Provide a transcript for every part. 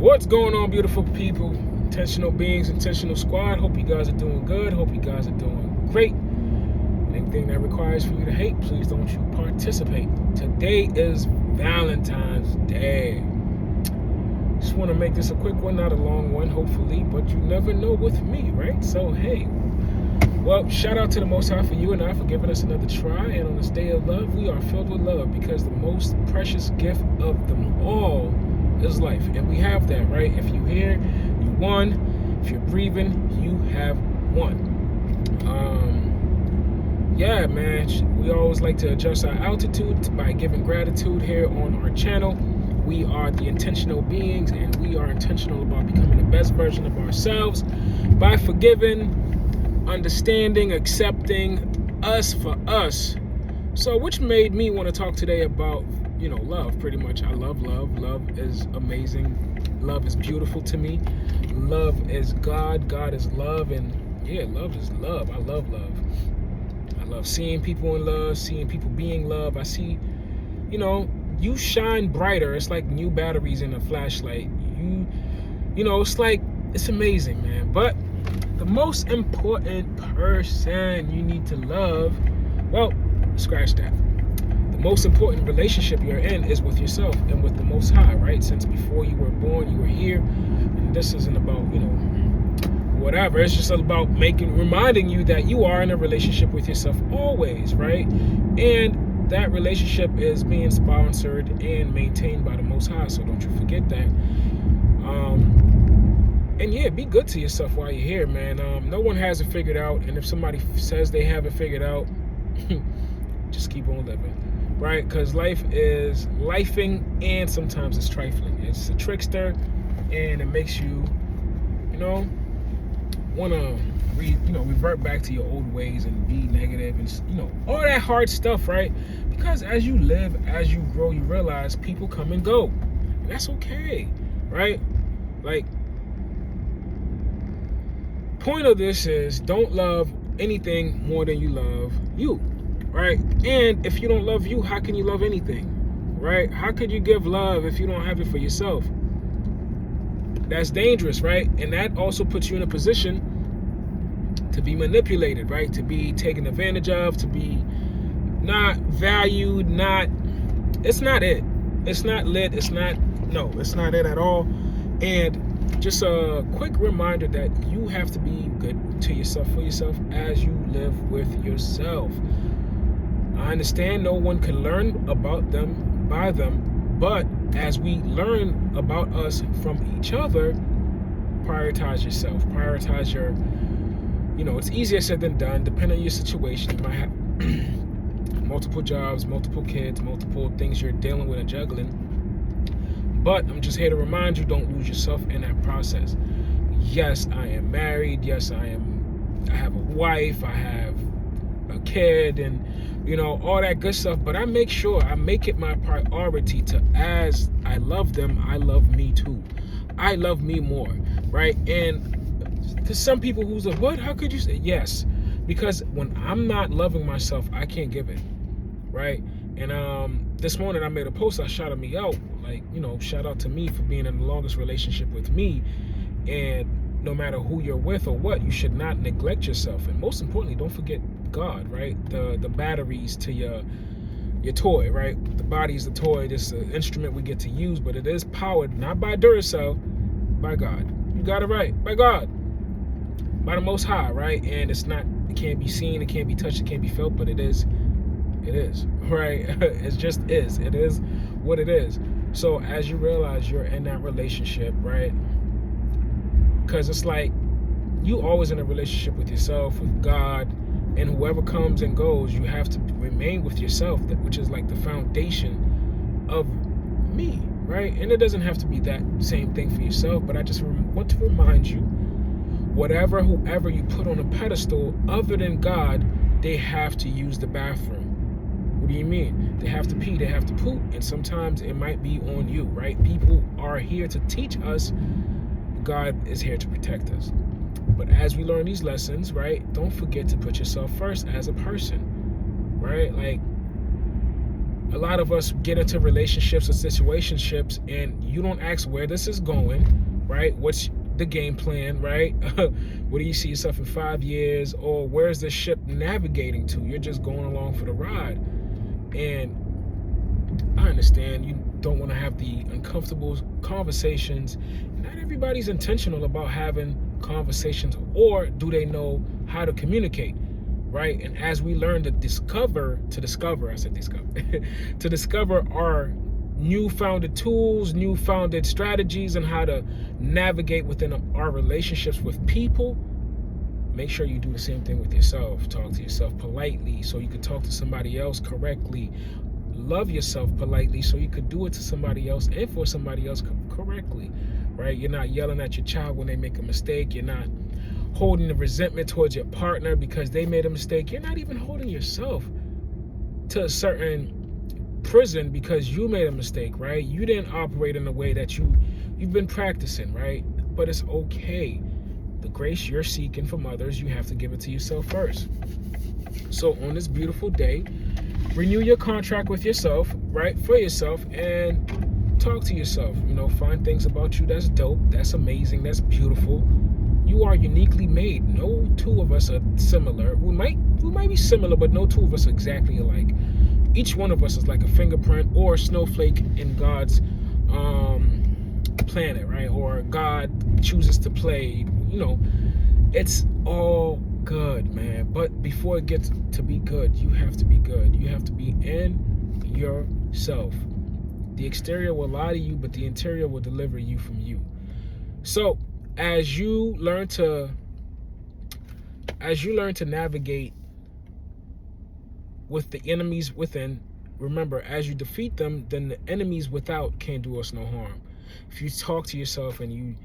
What's going on, beautiful people? Intentional beings, intentional squad. Hope you guys are doing good. Hope you guys are doing great. Anything that requires for you to hate, please don't you participate. Today is Valentine's Day. Just want to make this a quick one, not a long one, hopefully, but you never know with me, right? So, hey. Well, shout out to the Most High for you and I for giving us another try. And on this day of love, we are filled with love because the most precious gift of them all is life. And we have that, right? If you're here, you won. If you're breathing, you have won. Yeah, man, we always like to adjust our altitude by giving gratitude here on our channel. We are the intentional beings, and we are intentional about becoming the best version of ourselves by forgiving, understanding, accepting us for us. So, which made me want to talk today about, love, pretty much. I love love. Love is amazing. Love is beautiful to me. Love is God. God is love. And yeah, love is love. I love love. I love seeing people in love, seeing people being love. I see, you shine brighter. It's like new batteries in a flashlight. It's amazing, man. But the most important person you need to love, well, scratch that. The most important relationship you're in is with yourself and with the Most High, right? Since before you were born, you were here. And this isn't about, whatever. It's just about reminding you that you are in a relationship with yourself always, right? And that relationship is being sponsored and maintained by the Most High, so don't you forget that. And yeah, be good to yourself while you're here, man. No one has it figured out, and if somebody says they have it figured out, just keep on living, right? Because life is lifing, and sometimes it's trifling. It's a trickster, and it makes you, want to revert back to your old ways and be negative and all that hard stuff, right? Because as you live, as you grow, you realize people come and go, and that's okay, right? Like, point of this is don't love anything more than you love you, right? And if you don't love you, how can you love anything, right? How could you give love if you don't have it for yourself? That's dangerous, right? And that also puts you in a position to be manipulated, right? To be taken advantage of, to be not valued, it's not it. It's not lit. It's not it at all. And just a quick reminder that you have to be good to yourself for yourself as you live with yourself. I understand no one can learn about them by them, but as we learn about us from each other, prioritize yourself. Prioritize your, it's easier said than done, depending on your situation. You might have multiple jobs, multiple kids, multiple things you're dealing with and juggling. But I'm just here to remind you, don't lose yourself in that process. Yes, I am married. Yes, I have a wife. I have a kid and, all that good stuff. But I make sure I make it my priority to, as I love them, I love me too. I love me more, right? And to some people who's like, what? How could you say? Yes, because when I'm not loving myself, I can't give it, right? And this morning I made a post. I shouted me out, shout out to me for being in the longest relationship with me. And no matter who you're with or what, you should not neglect yourself. And most importantly, don't forget God, right? The batteries to your toy, right? The body is the toy. This is an instrument we get to use, but it is powered not by Duracell, by God. You got it right, by God, by the Most High, right? And it can't be seen, it can't be touched, it can't be felt, but it is, right? It just is. It is what it is. So as you realize you're in that relationship, right? Because it's like you always in a relationship with yourself, with God, and whoever comes and goes, you have to remain with yourself, which is like the foundation of me, right? And it doesn't have to be that same thing for yourself, but I just want to remind you, whoever you put on a pedestal other than God, they have to use the bathroom. What do you mean? They have to pee, they have to poop, and sometimes it might be on you, right? People are here to teach us. God is here to protect us. But as we learn these lessons, right, don't forget to put yourself first as a person, right? Like, A lot of us get into relationships or situationships, and you don't ask where this is going, right? What's the game plan, right? Where do you see yourself in 5 years, or where's the ship navigating to? You're just going along for the ride. And I understand you don't want to have the uncomfortable conversations. Not everybody's intentional about having conversations, or do they know how to communicate, right? And as we learn to discover to discover our newfounded tools, newfounded strategies, and how to navigate within our relationships with people, make sure you do the same thing with yourself. Talk to yourself politely so you can talk to somebody else correctly. Love yourself politely so you could do it to somebody else and for somebody else correctly, right? You're not yelling at your child when they make a mistake. You're not holding the resentment towards your partner because they made a mistake. You're not even holding yourself to a certain prison because you made a mistake, right? You didn't operate in a way that you've been practicing, right? But it's okay. The grace you're seeking from others, you have to give it to yourself first. So on this beautiful day, renew your contract with yourself, right? For yourself, and talk to yourself. Find things about you that's dope, that's amazing, that's beautiful. You are uniquely made. No two of us are similar. We might be similar, but no two of us are exactly alike. Each one of us is like a fingerprint or a snowflake in God's planet, right? Or God chooses to play. It's all good, man. But before it gets to be good, you have to be good. You have to be in yourself. The exterior will lie to you, but the interior will deliver you from you. So as you learn to navigate with the enemies within, remember, as you defeat them, then the enemies without can't do us no harm. If you talk to yourself and you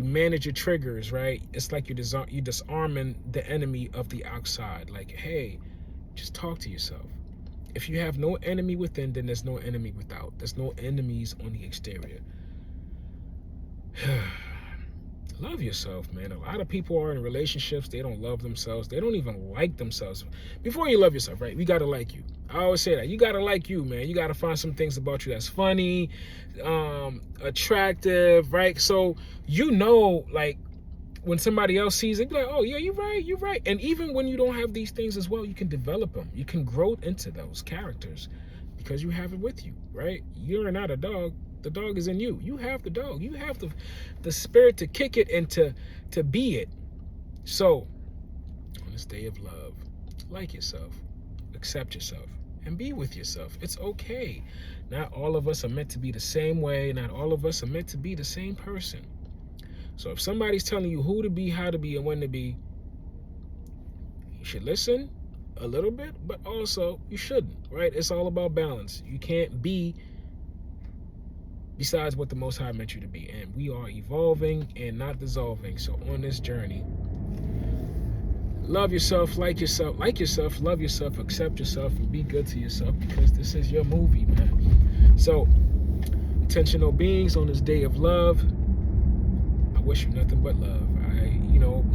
manage your triggers, right? It's like you're disarming the enemy of the outside. Like, hey, just talk to yourself. If you have no enemy within, then there's no enemy without. There's no enemies on the exterior. Love yourself, man. A lot of people are in relationships. They don't love themselves. They don't even like themselves. Before you love yourself, right? You got to like you. I always say that. You got to like you, man. You got to find some things about you that's funny, attractive, right? So, like, when somebody else sees it, be like, oh, yeah, you're right. And even when you don't have these things as well, you can develop them. You can grow into those characters because you have it with you, right? You're not a dog. The dog is in you. You have the dog. You have the spirit to kick it and to be it. So, on this day of love, like yourself, accept yourself, and be with yourself. It's okay. Not all of us are meant to be the same way. Not all of us are meant to be the same person. So if somebody's telling you who to be, how to be, and when to be, you should listen a little bit, but also you shouldn't, right? It's all about balance. You can't be besides what the Most High meant you to be. And we are evolving and not dissolving. So on this journey, love yourself, like yourself, love yourself, accept yourself, and be good to yourself, because this is your movie, man. So, intentional beings on this day of love, I wish you nothing but love.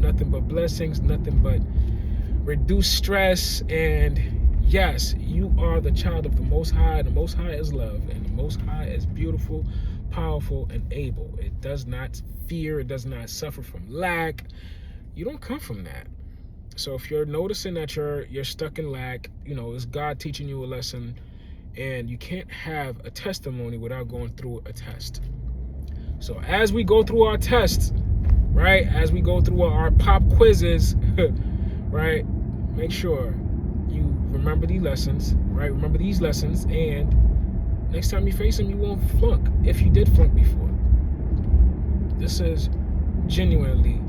Nothing but blessings, nothing but reduced stress. And yes, you are the child of the Most High. The Most High is love, and the Most High is beautiful, powerful, and able. It does not fear. It does not suffer from lack. You don't come from that. So if you're noticing that you're stuck in lack, it's God teaching you a lesson, and you can't have a testimony without going through a test. So as we go through our tests, right, as we go through our pop quizzes, right, make sure you remember these lessons, right? Remember these lessons, and next time you face them, you won't flunk if you did flunk before. This is genuinely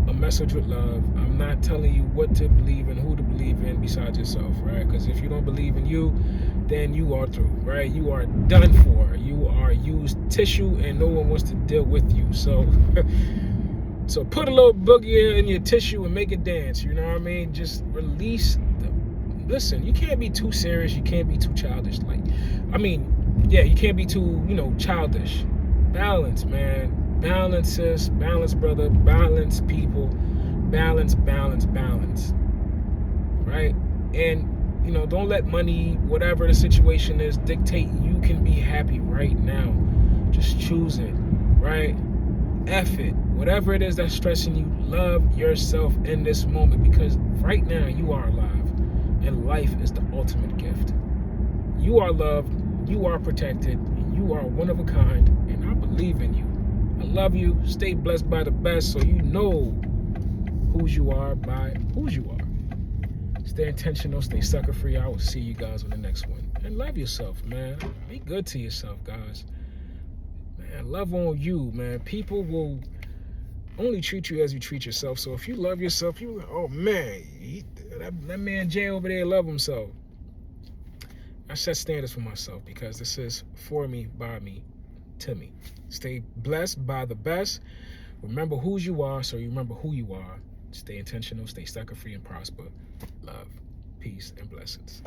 a message with love. I'm not telling you what to believe and who to believe in besides yourself, right? Because if you don't believe in you, then you are through, right? You are done for. You are used tissue, and no one wants to deal with you. So put a little boogie in your tissue and make it dance. You know what I mean? Just release. Listen, you can't be too serious. You can't be too childish. You can't be too, childish. Balance, man. Balance, sis. Balance, brother. Balance, people. Balance. Right? And don't let money, whatever the situation is, dictate. You can be happy right now. Just choose it, right? F it. Whatever it is that's stressing you, love yourself in this moment, because right now you are alive and life is the ultimate gift. You are loved, you are protected, and you are one of a kind, and I believe in you. I love you. Stay blessed by the best so you know whose you are by whose you are. Stay intentional, stay sucker free. I will see you guys on the next one. And love yourself, man. Be good to yourself, guys. Man, love on you, man. People will only treat you as you treat yourself. So if you love yourself, oh man, that man Jay over there love himself. I set standards for myself because this is for me, by me, to me. Stay blessed by the best. Remember whose you are so you remember who you are. Stay intentional, stay sucker free, and prosper. Love, peace, and blessings.